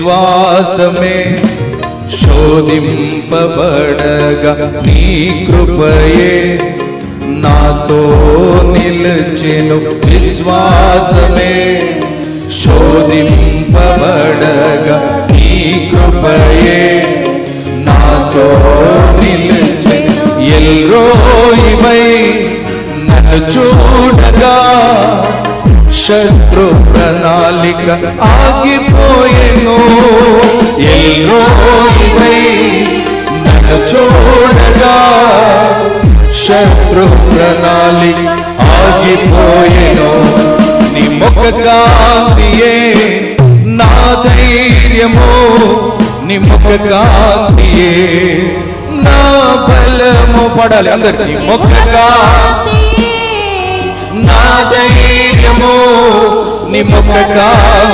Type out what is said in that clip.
విశ్వాసమే శోధింపబడగా నీ కృపయే నాతో నిలిచెను. విశ్వాసమే శోధింపబడగా నీ కృపయే నాతో నిలిచెను. ఎల్రోయివై నన్ను చూడగా శత్రు ప్రణాళిక ఆగిపోయెను. ఎల్రోయివై నన్ను చూడగా శత్రు ప్రణాళిక ఆగిపోయెను. నీ ముఖ కాంతియే నా ధైర్యము, నీ ముఖ కాంతియే నా బలము. పడాలి అందరికీ. ముఖ కాంతియే నా ధైర్యము, నీ ముఖ కాంతి